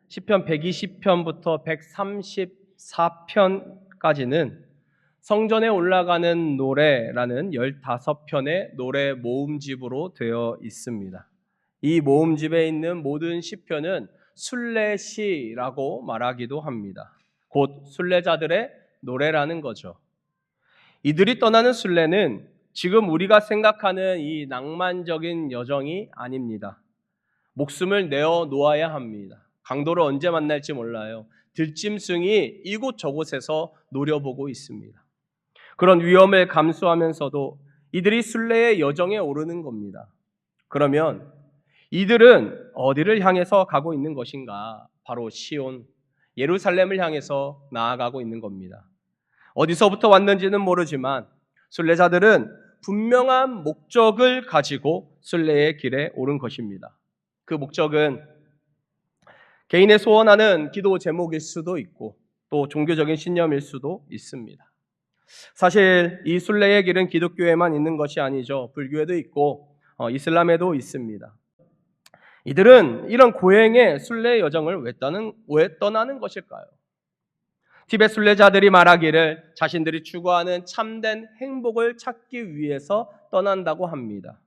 시편 120편부터 134편까지는 성전에 올라가는 노래라는 15편의 노래 모음집으로 되어 있습니다. 이 모음집에 있는 모든 시편은 순례시라고 말하기도 합니다. 곧 순례자들의 노래라는 거죠. 이들이 떠나는 순례는 지금 우리가 생각하는 이 낭만적인 여정이 아닙니다. 목숨을 내어 놓아야 합니다. 강도를 언제 만날지 몰라요. 들짐승이 이곳 저곳에서 노려보고 있습니다. 그런 위험을 감수하면서도 이들이 순례의 여정에 오르는 겁니다. 그러면 이들은 어디를 향해서 가고 있는 것인가? 바로 시온, 예루살렘을 향해서 나아가고 있는 겁니다. 어디서부터 왔는지는 모르지만 순례자들은 분명한 목적을 가지고 순례의 길에 오른 것입니다. 그 목적은 개인의 소원하는 기도 제목일 수도 있고 또 종교적인 신념일 수도 있습니다. 사실 이 순례의 길은 기독교에만 있는 것이 아니죠. 불교에도 있고 이슬람에도 있습니다. 이들은 이런 고행의 순례 여정을 왜 떠나는 것일까요? 티베트 순례자들이 말하기를 자신들이 추구하는 참된 행복을 찾기 위해서 떠난다고 합니다.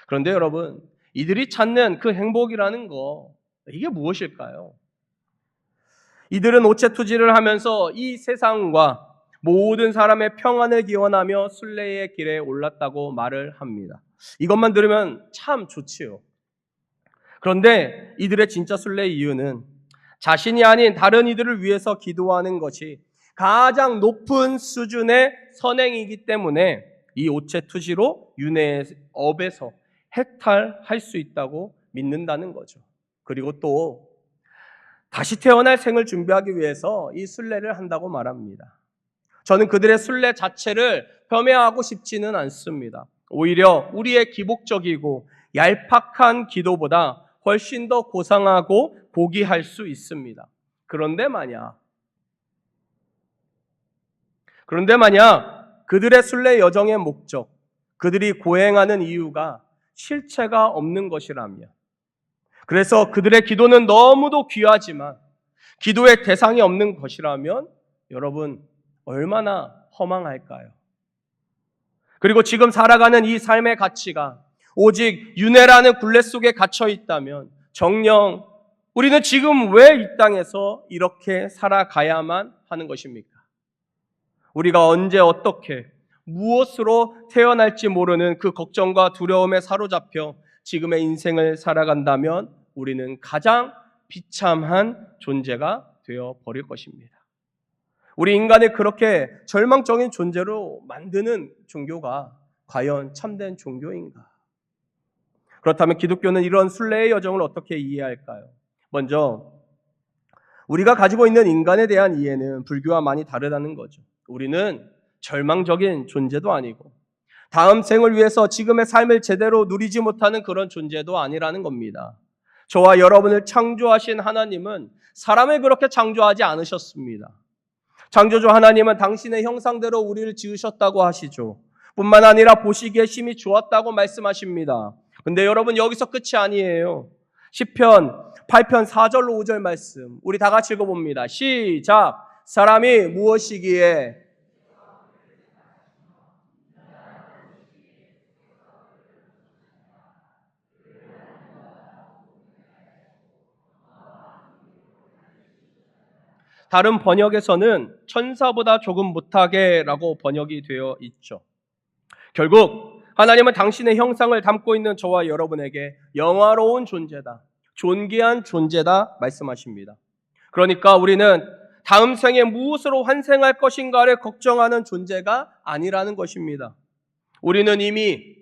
그런데 여러분, 이들이 찾는 그 행복이라는 거, 이게 무엇일까요? 이들은 오체투지를 하면서 이 세상과 모든 사람의 평안을 기원하며 순례의 길에 올랐다고 말을 합니다. 이것만 들으면 참 좋지요. 그런데 이들의 진짜 순례의 이유는 자신이 아닌 다른 이들을 위해서 기도하는 것이 가장 높은 수준의 선행이기 때문에 이 오체투지로 윤회의 업에서 해탈할 수 있다고 믿는다는 거죠. 그리고 또 다시 태어날 생을 준비하기 위해서 이 순례를 한다고 말합니다. 저는 그들의 순례 자체를 폄훼하고 싶지는 않습니다. 오히려 우리의 기복적이고 얄팍한 기도보다 훨씬 더 고상하고 고귀할 수 있습니다. 그런데 만약 그들의 순례 여정의 목적, 그들이 고행하는 이유가 실체가 없는 것이라면, 그래서 그들의 기도는 너무도 귀하지만 기도의 대상이 없는 것이라면 여러분 얼마나 허망할까요? 그리고 지금 살아가는 이 삶의 가치가 오직 윤회라는 굴레 속에 갇혀 있다면 정녕 우리는 지금 왜 이 땅에서 이렇게 살아가야만 하는 것입니까? 우리가 언제 어떻게 무엇으로 태어날지 모르는 그 걱정과 두려움에 사로잡혀 지금의 인생을 살아간다면 우리는 가장 비참한 존재가 되어 버릴 것입니다. 우리 인간을 그렇게 절망적인 존재로 만드는 종교가 과연 참된 종교인가? 그렇다면 기독교는 이런 순례의 여정을 어떻게 이해할까요? 먼저 우리가 가지고 있는 인간에 대한 이해는 불교와 많이 다르다는 거죠. 우리는 절망적인 존재도 아니고 다음 생을 위해서 지금의 삶을 제대로 누리지 못하는 그런 존재도 아니라는 겁니다. 저와 여러분을 창조하신 하나님은 사람을 그렇게 창조하지 않으셨습니다. 창조주 하나님은 당신의 형상대로 우리를 지으셨다고 하시죠. 뿐만 아니라 보시기에 심히 좋았다고 말씀하십니다. 근데 여러분 여기서 끝이 아니에요. 시편 8편 4절로 5절 말씀 우리 다 같이 읽어봅니다. 시작! 사람이 무엇이기에 다른 번역에서는 천사보다 조금 못하게 라고 번역이 되어 있죠. 결국 하나님은 당신의 형상을 담고 있는 저와 여러분에게 영화로운 존재다, 존귀한 존재다 말씀하십니다. 그러니까 우리는 다음 생에 무엇으로 환생할 것인가를 걱정하는 존재가 아니라는 것입니다. 우리는 이미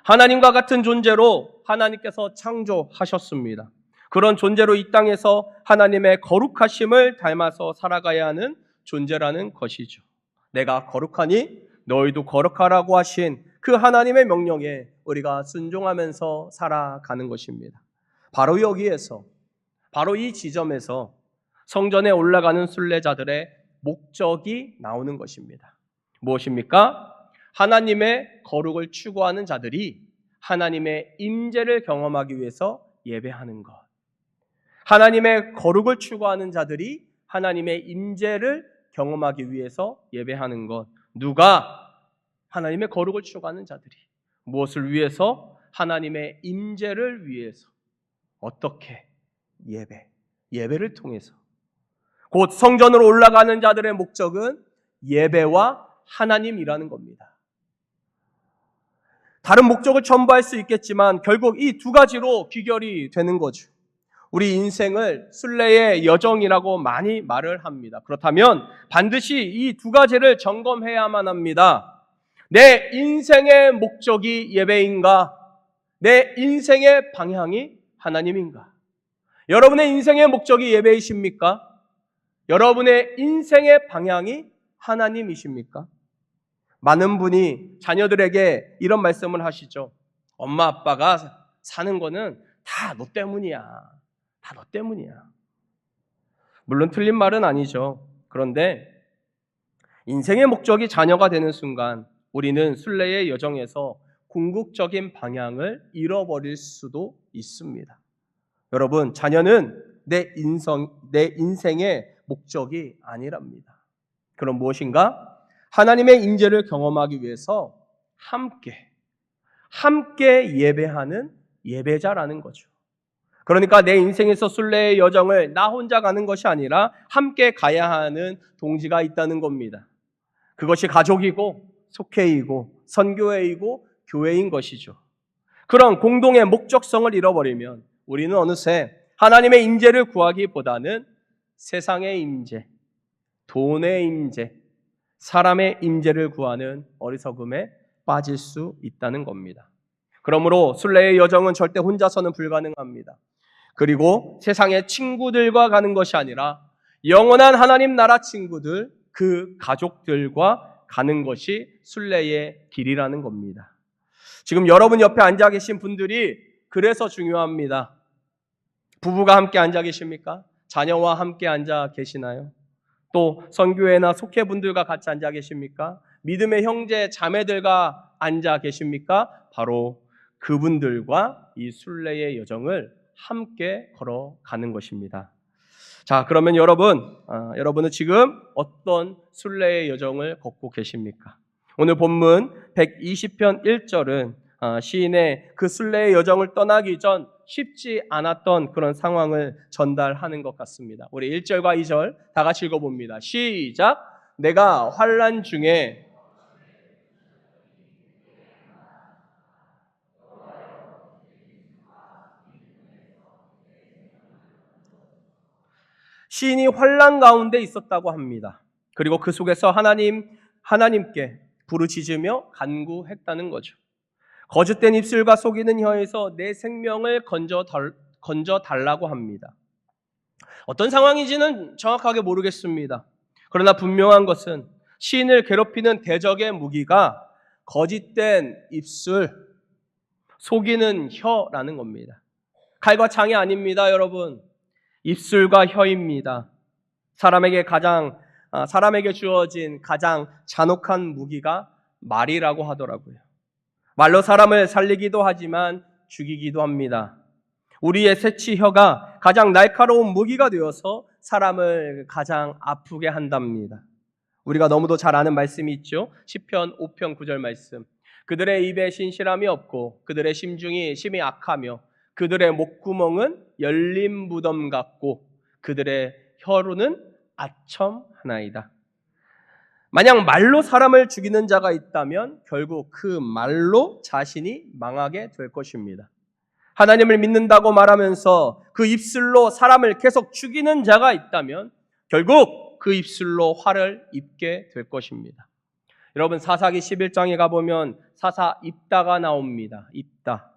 하나님과 같은 존재로 하나님께서 창조하셨습니다. 그런 존재로 이 땅에서 하나님의 거룩하심을 닮아서 살아가야 하는 존재라는 것이죠. 내가 거룩하니 너희도 거룩하라고 하신 그 하나님의 명령에 우리가 순종하면서 살아가는 것입니다. 바로 여기에서, 바로 이 지점에서 성전에 올라가는 순례자들의 목적이 나오는 것입니다. 무엇입니까? 하나님의 거룩을 추구하는 자들이 하나님의 임재를 경험하기 위해서 예배하는 것. 하나님의 거룩을 추구하는 자들이 하나님의 임재를 경험하기 위해서 예배하는 것. 누가? 하나님의 거룩을 추구하는 자들이. 무엇을 위해서? 하나님의 임재를 위해서. 어떻게? 예배를 통해서. 곧 성전으로 올라가는 자들의 목적은 예배와 하나님이라는 겁니다. 다른 목적을 첨부할 수 있겠지만 결국 이 두 가지로 귀결이 되는 거죠. 우리 인생을 순례의 여정이라고 많이 말을 합니다. 그렇다면 반드시 이 두 가지를 점검해야만 합니다. 내 인생의 목적이 예배인가? 내 인생의 방향이 하나님인가? 여러분의 인생의 목적이 예배이십니까? 여러분의 인생의 방향이 하나님이십니까? 많은 분이 자녀들에게 이런 말씀을 하시죠. 엄마 아빠가 사는 거는 다 너 때문이야. 다 너 때문이야. 물론 틀린 말은 아니죠. 그런데 인생의 목적이 자녀가 되는 순간 우리는 순례의 여정에서 궁극적인 방향을 잃어버릴 수도 있습니다. 여러분, 자녀는 내 인생의 목적이 아니랍니다. 그럼 무엇인가? 하나님의 임재를 경험하기 위해서 함께 예배하는 예배자라는 거죠. 그러니까 내 인생에서 순례의 여정을 나 혼자 가는 것이 아니라 함께 가야 하는 동지가 있다는 겁니다. 그것이 가족이고 속회이고 선교회이고 교회인 것이죠. 그런 공동의 목적성을 잃어버리면 우리는 어느새 하나님의 임재를 구하기보다는 세상의 임재, 돈의 임재, 사람의 임재를 구하는 어리석음에 빠질 수 있다는 겁니다. 그러므로 순례의 여정은 절대 혼자서는 불가능합니다. 그리고 세상의 친구들과 가는 것이 아니라 영원한 하나님 나라 친구들, 그 가족들과 가는 것이 순례의 길이라는 겁니다. 지금 여러분 옆에 앉아 계신 분들이 그래서 중요합니다. 부부가 함께 앉아 계십니까? 자녀와 함께 앉아 계시나요? 또 선교회나 속회분들과 같이 앉아 계십니까? 믿음의 형제 자매들과 앉아 계십니까? 바로 그분들과 이 순례의 여정을 함께 걸어가는 것입니다. 자, 그러면 여러분은 지금 어떤 순례의 여정을 걷고 계십니까? 오늘 본문 120편 1절은 시인의 그 순례의 여정을 떠나기 전 쉽지 않았던 그런 상황을 전달하는 것 같습니다. 우리 1절과 2절 다 같이 읽어봅니다. 시작! 내가 환난 중에 시인이 환난 가운데 있었다고 합니다. 그리고 그 속에서 하나님께 부르짖으며 간구했다는 거죠. 거짓된 입술과 속이는 혀에서 내 생명을 건져 달라고 합니다. 어떤 상황인지는 정확하게 모르겠습니다. 그러나 분명한 것은 시인을 괴롭히는 대적의 무기가 거짓된 입술, 속이는 혀라는 겁니다. 칼과 창이 아닙니다, 여러분. 입술과 혀입니다. 사람에게 주어진 가장 잔혹한 무기가 말이라고 하더라고요. 말로 사람을 살리기도 하지만 죽이기도 합니다. 우리의 새치 혀가 가장 날카로운 무기가 되어서 사람을 가장 아프게 한답니다. 우리가 너무도 잘 아는 말씀이 있죠. 시편 5편 9절 말씀. 그들의 입에 신실함이 없고 그들의 심중이 심히 악하며 그들의 목구멍은 열린 무덤 같고 그들의 혀로는 아첨 하나이다. 만약 말로 사람을 죽이는 자가 있다면 결국 그 말로 자신이 망하게 될 것입니다. 하나님을 믿는다고 말하면서 그 입술로 사람을 계속 죽이는 자가 있다면 결국 그 입술로 화를 입게 될 것입니다. 여러분, 사사기 11장에 가보면 사사 입다가 나옵니다. 입다.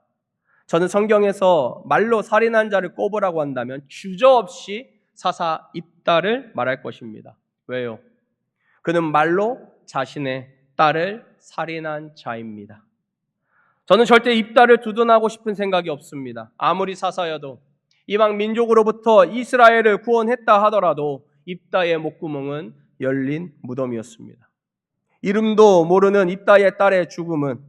저는 성경에서 말로 살인한 자를 꼽으라고 한다면 주저없이 사사 입다를 말할 것입니다. 왜요? 그는 말로 자신의 딸을 살인한 자입니다. 저는 절대 입다를 두둔하고 싶은 생각이 없습니다. 아무리 사사여도 이방 민족으로부터 이스라엘을 구원했다 하더라도 입다의 목구멍은 열린 무덤이었습니다. 이름도 모르는 입다의 딸의 죽음은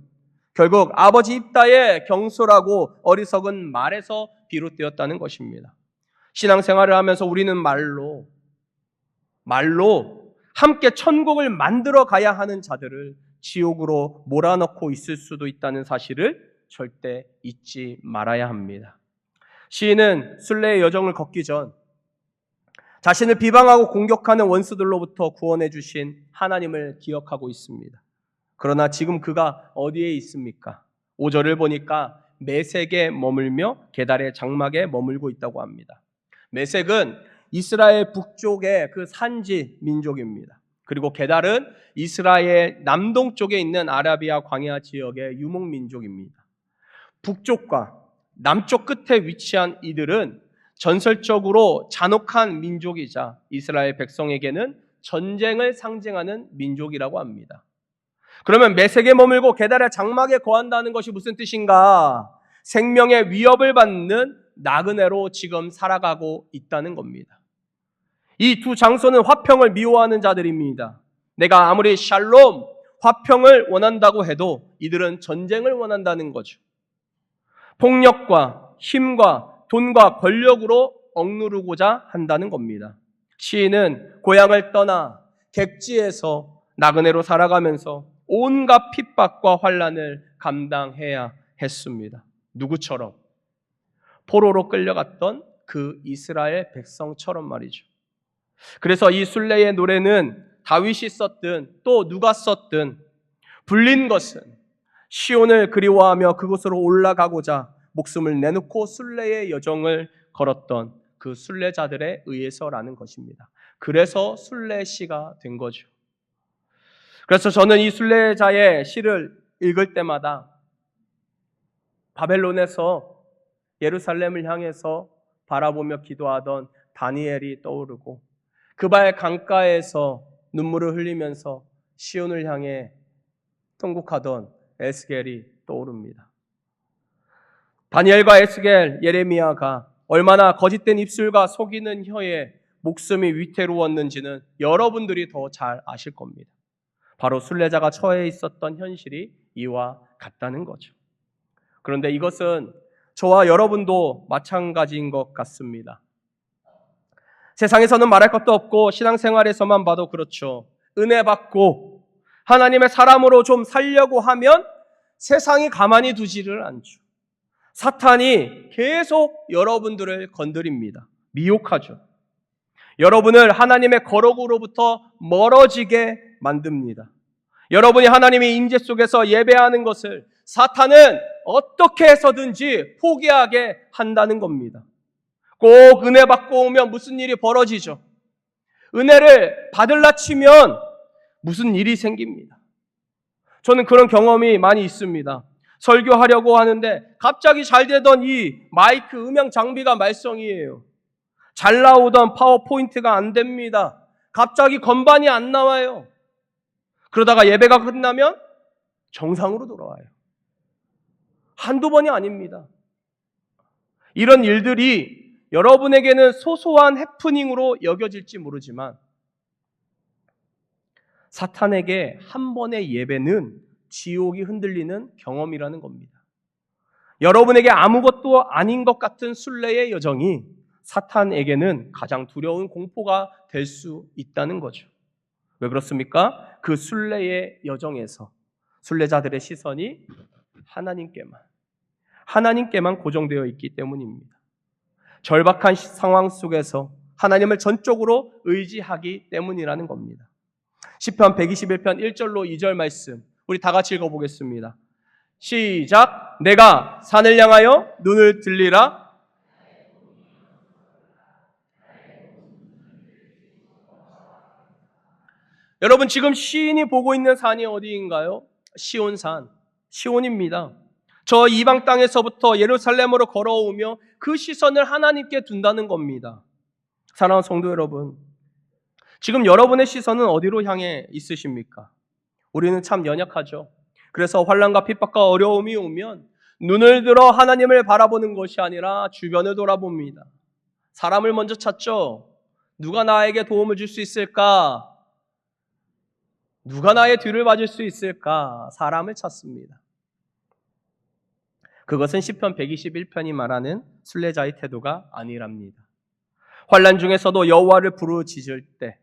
결국 아버지 입다의 경솔하고 어리석은 말에서 비롯되었다는 것입니다. 신앙생활을 하면서 우리는 말로 함께 천국을 만들어 가야 하는 자들을 지옥으로 몰아넣고 있을 수도 있다는 사실을 절대 잊지 말아야 합니다. 시인은 순례의 여정을 걷기 전 자신을 비방하고 공격하는 원수들로부터 구원해 주신 하나님을 기억하고 있습니다. 그러나 지금 그가 어디에 있습니까? 5절을 보니까 메색에 머물며 게달의 장막에 머물고 있다고 합니다. 메색은 이스라엘 북쪽의 그 산지 민족입니다. 그리고 게달은 이스라엘 남동쪽에 있는 아라비아 광야 지역의 유목 민족입니다. 북쪽과 남쪽 끝에 위치한 이들은 전설적으로 잔혹한 민족이자 이스라엘 백성에게는 전쟁을 상징하는 민족이라고 합니다. 그러면 메색에 머물고 게달의 장막에 거한다는 것이 무슨 뜻인가? 생명의 위협을 받는 나그네로 지금 살아가고 있다는 겁니다. 이 두 장소는 화평을 미워하는 자들입니다. 내가 아무리 샬롬, 화평을 원한다고 해도 이들은 전쟁을 원한다는 거죠. 폭력과 힘과 돈과 권력으로 억누르고자 한다는 겁니다. 시인은 고향을 떠나 객지에서 나그네로 살아가면서 온갖 핍박과 환난을 감당해야 했습니다. 누구처럼? 포로로 끌려갔던 그 이스라엘 백성처럼 말이죠. 그래서 이 순례의 노래는 다윗이 썼든 또 누가 썼든 불린 것은 시온을 그리워하며 그곳으로 올라가고자 목숨을 내놓고 순례의 여정을 걸었던 그 순례자들에 의해서라는 것입니다. 그래서 순례시가 된 거죠. 그래서 저는 이 순례자의 시를 읽을 때마다 바벨론에서 예루살렘을 향해서 바라보며 기도하던 다니엘이 떠오르고 그발 강가에서 눈물을 흘리면서 시온을 향해 통곡하던 에스겔이 떠오릅니다. 다니엘과 에스겔, 예레미야가 얼마나 거짓된 입술과 속이는 혀에 목숨이 위태로웠는지는 여러분들이 더 잘 아실 겁니다. 바로 순례자가 처해 있었던 현실이 이와 같다는 거죠. 그런데 이것은 저와 여러분도 마찬가지인 것 같습니다. 세상에서는 말할 것도 없고 신앙생활에서만 봐도 그렇죠. 은혜 받고 하나님의 사람으로 좀 살려고 하면 세상이 가만히 두지를 않죠. 사탄이 계속 여러분들을 건드립니다. 미혹하죠. 여러분을 하나님의 거룩으로부터 멀어지게 만듭니다. 여러분이 하나님의 임재 속에서 예배하는 것을 사탄은 어떻게 해서든지 포기하게 한다는 겁니다. 꼭 은혜 받고 오면 무슨 일이 벌어지죠. 은혜를 받을라 치면 무슨 일이 생깁니다. 저는 그런 경험이 많이 있습니다. 설교하려고 하는데 갑자기 잘 되던 이 마이크 음향 장비가 말썽이에요. 잘 나오던 파워포인트가 안 됩니다. 갑자기 건반이 안 나와요. 그러다가 예배가 끝나면 정상으로 돌아와요. 한두 번이 아닙니다. 이런 일들이 여러분에게는 소소한 해프닝으로 여겨질지 모르지만 사탄에게 한 번의 예배는 지옥이 흔들리는 경험이라는 겁니다. 여러분에게 아무것도 아닌 것 같은 순례의 여정이 사탄에게는 가장 두려운 공포가 될 수 있다는 거죠. 왜 그렇습니까? 그 순례의 여정에서 순례자들의 시선이 하나님께만 고정되어 있기 때문입니다. 절박한 상황 속에서 하나님을 전적으로 의지하기 때문이라는 겁니다. 시편 121편 1절로 2절 말씀 우리 다 같이 읽어보겠습니다. 시작. 내가 산을 향하여 눈을 들리라. 여러분 지금 시인이 보고 있는 산이 어디인가요? 시온산, 시온입니다. 저 이방 땅에서부터 예루살렘으로 걸어오며 그 시선을 하나님께 둔다는 겁니다. 사랑하는 성도 여러분, 지금 여러분의 시선은 어디로 향해 있으십니까? 우리는 참 연약하죠. 그래서 환난과 핍박과 어려움이 오면 눈을 들어 하나님을 바라보는 것이 아니라 주변을 돌아봅니다. 사람을 먼저 찾죠. 누가 나에게 도움을 줄 수 있을까? 누가 나의 뒤를 봐줄 수 있을까? 사람을 찾습니다. 그것은 시편 121편이 말하는 순례자의 태도가 아니랍니다. 환난 중에서도 여호와를 부르짖을 때,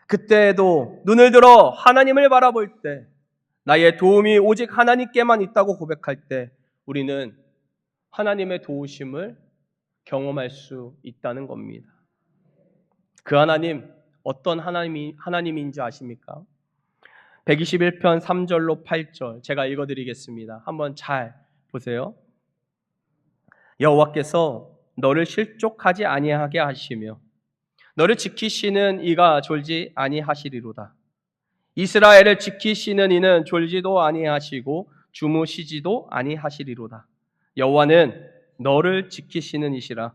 그때에도 눈을 들어 하나님을 바라볼 때, 나의 도움이 오직 하나님께만 있다고 고백할 때 우리는 하나님의 도우심을 경험할 수 있다는 겁니다. 그 하나님, 어떤 하나님인지 아십니까? 121편 3절로 8절 제가 읽어드리겠습니다. 한번 잘 보세요. 여호와께서 너를 실족하지 아니하게 하시며 너를 지키시는 이가 졸지 아니하시리로다. 이스라엘을 지키시는 이는 졸지도 아니하시고 주무시지도 아니하시리로다. 여호와는 너를 지키시는 이시라.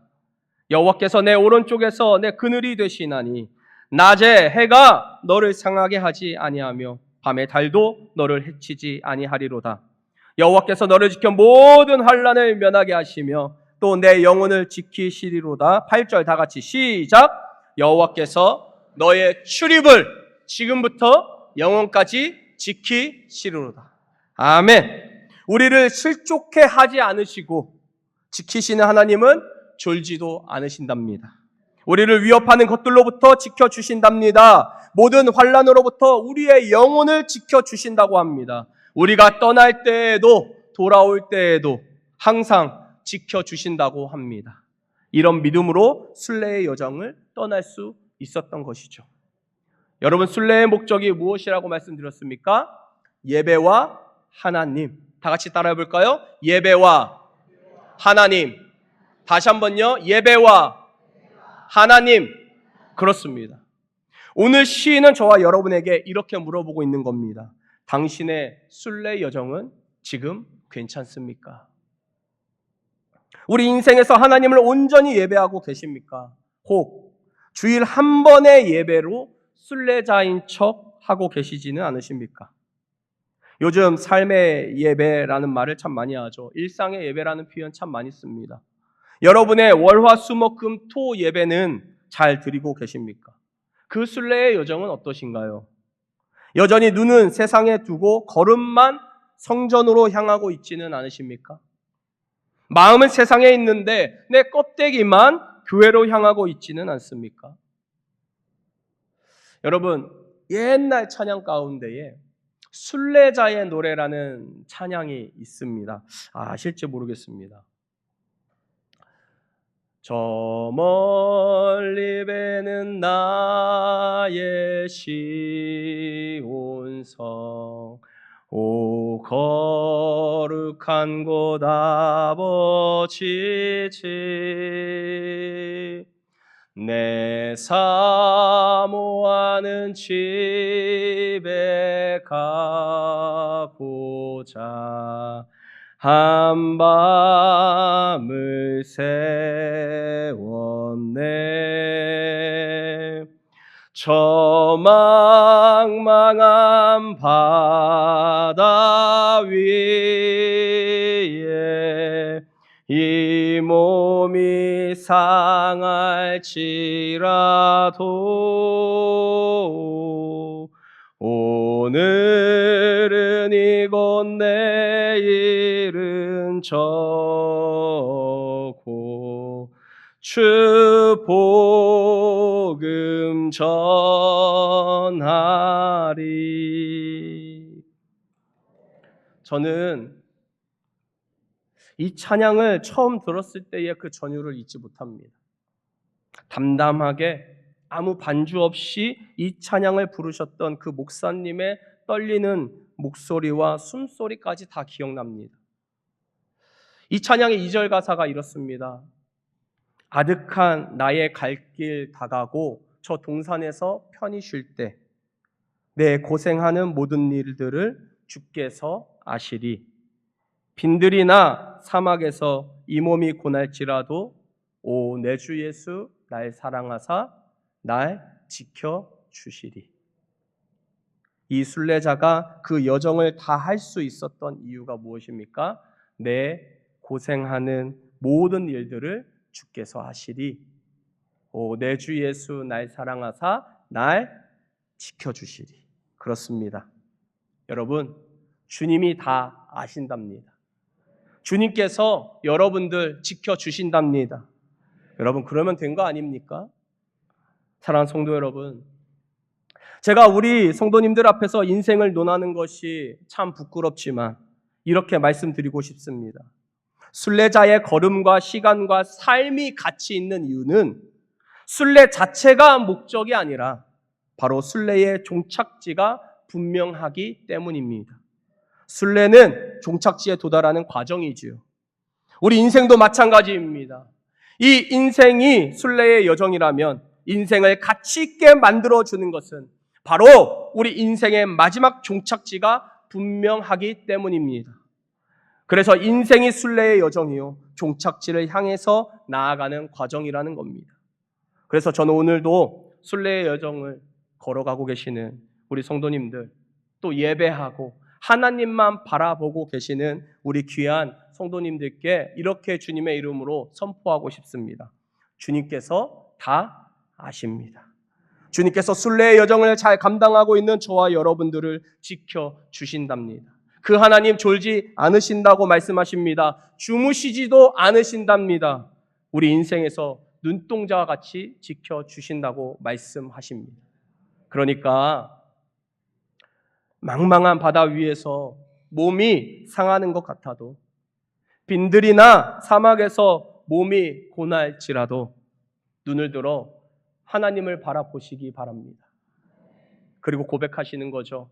여호와께서 내 오른쪽에서 내 그늘이 되시나니 낮에 해가 너를 상하게 하지 아니하며 밤에 달도 너를 해치지 아니하리로다. 여호와께서 너를 지켜 모든 환난을 면하게 하시며 또 내 영혼을 지키시리로다. 8절 다 같이 시작. 여호와께서 너의 출입을 지금부터 영원까지 지키시리로다. 아멘. 우리를 실족해 하지 않으시고 지키시는 하나님은 졸지도 않으신답니다. 우리를 위협하는 것들로부터 지켜주신답니다. 모든 환난으로부터 우리의 영혼을 지켜주신다고 합니다. 우리가 떠날 때에도 돌아올 때에도 항상 지켜주신다고 합니다. 이런 믿음으로 순례의 여정을 떠날 수 있었던 것이죠. 여러분, 순례의 목적이 무엇이라고 말씀드렸습니까? 예배와 하나님. 다 같이 따라해 볼까요? 예배와 하나님. 다시 한번요. 예배와 하나님. 그렇습니다. 오늘 시인은 저와 여러분에게 이렇게 물어보고 있는 겁니다. 당신의 순례 여정은 지금 괜찮습니까? 우리 인생에서 하나님을 온전히 예배하고 계십니까? 혹 주일 한 번의 예배로 순례자인 척 하고 계시지는 않으십니까? 요즘 삶의 예배라는 말을 참 많이 하죠. 일상의 예배라는 표현 참 많이 씁니다. 여러분의 월화수목금토 예배는 잘 드리고 계십니까? 그 순례의 여정은 어떠신가요? 여전히 눈은 세상에 두고 걸음만 성전으로 향하고 있지는 않으십니까? 마음은 세상에 있는데 내 껍데기만 교회로 향하고 있지는 않습니까? 여러분, 옛날 찬양 가운데에 순례자의 노래라는 찬양이 있습니다. 아실지 모르겠습니다. 저 멀리 배는 나의 시온성 오 거룩한 곳 아버지 집 내 사모하는 집에 가고자 한밤을 세웠네. 저 망망한 바다 위에 이 몸이 상할지라도 오늘은 이곳 내일은 저곳 주 복음 전하리. 저는 이 찬양을 처음 들었을 때의 그 전율을 잊지 못합니다. 담담하게 아무 반주 없이 이 찬양을 부르셨던 그 목사님의 떨리는 목소리와 숨소리까지 다 기억납니다. 이 찬양의 2절 가사가 이렇습니다. 아득한 나의 갈 길 다가고 저 동산에서 편히 쉴 때 내 고생하는 모든 일들을 주께서 아시리. 빈들이나 사막에서 이 몸이 고날지라도 오 내 주 예수 날 사랑하사 날 지켜주시리. 이 순례자가 그 여정을 다 할 수 있었던 이유가 무엇입니까? 내 고생하는 모든 일들을 주께서 하시리. 오 내 주 예수 날 사랑하사 날 지켜주시리. 그렇습니다. 여러분, 주님이 다 아신답니다. 주님께서 여러분들 지켜주신답니다. 여러분, 그러면 된 거 아닙니까? 사랑하는 성도 여러분, 제가 우리 성도님들 앞에서 인생을 논하는 것이 참 부끄럽지만 이렇게 말씀드리고 싶습니다. 순례자의 걸음과 시간과 삶이 같이 있는 이유는 순례 자체가 목적이 아니라 바로 순례의 종착지가 분명하기 때문입니다. 순례는 종착지에 도달하는 과정이지요. 우리 인생도 마찬가지입니다. 이 인생이 순례의 여정이라면 인생을 가치 있게 만들어주는 것은 바로 우리 인생의 마지막 종착지가 분명하기 때문입니다. 그래서 인생이 순례의 여정이요, 종착지를 향해서 나아가는 과정이라는 겁니다. 그래서 저는 오늘도 순례의 여정을 걸어가고 계시는 우리 성도님들, 또 예배하고 하나님만 바라보고 계시는 우리 귀한 성도님들께 이렇게 주님의 이름으로 선포하고 싶습니다. 주님께서 다 아십니다. 주님께서 순례의 여정을 잘 감당하고 있는 저와 여러분들을 지켜주신답니다. 그 하나님 졸지 않으신다고 말씀하십니다. 주무시지도 않으신답니다. 우리 인생에서 눈동자와 같이 지켜주신다고 말씀하십니다. 그러니까 망망한 바다 위에서 몸이 상하는 것 같아도, 빈들이나 사막에서 몸이 고날지라도 눈을 들어 하나님을 바라보시기 바랍니다. 그리고 고백하시는 거죠.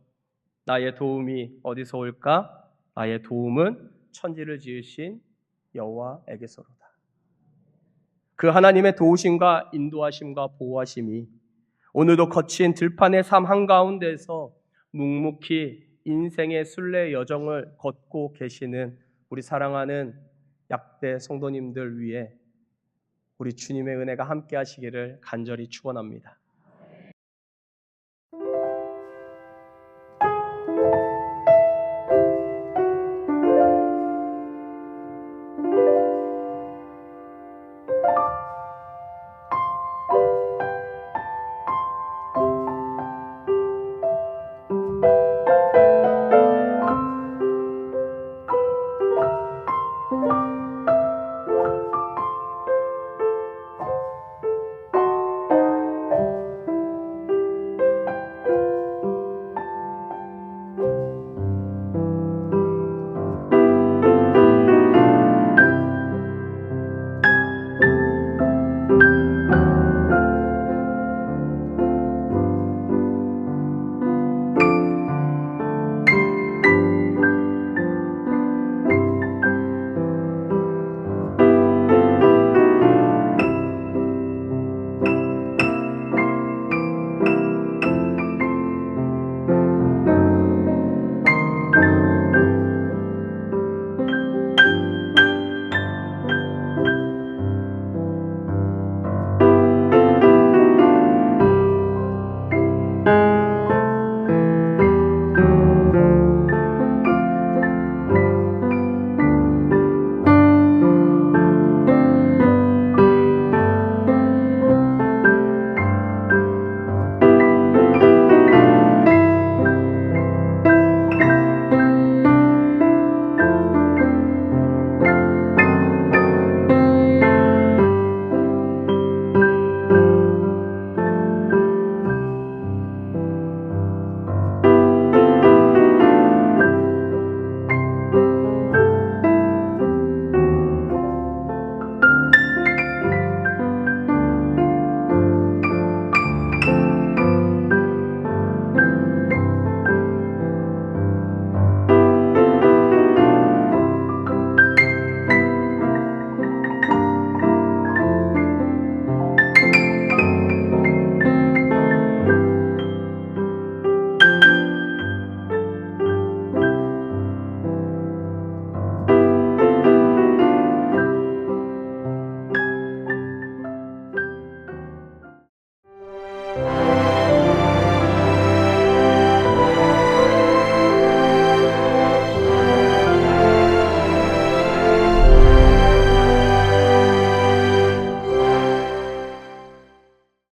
나의 도움이 어디서 올까? 나의 도움은 천지를 지으신 여호와에게서로다. 그 하나님의 도우심과 인도하심과 보호하심이 오늘도 거친 들판의 삶 한가운데서 묵묵히 인생의 순례 여정을 걷고 계시는 우리 사랑하는 약대 성도님들 위해 우리 주님의 은혜가 함께 하시기를 간절히 축원합니다.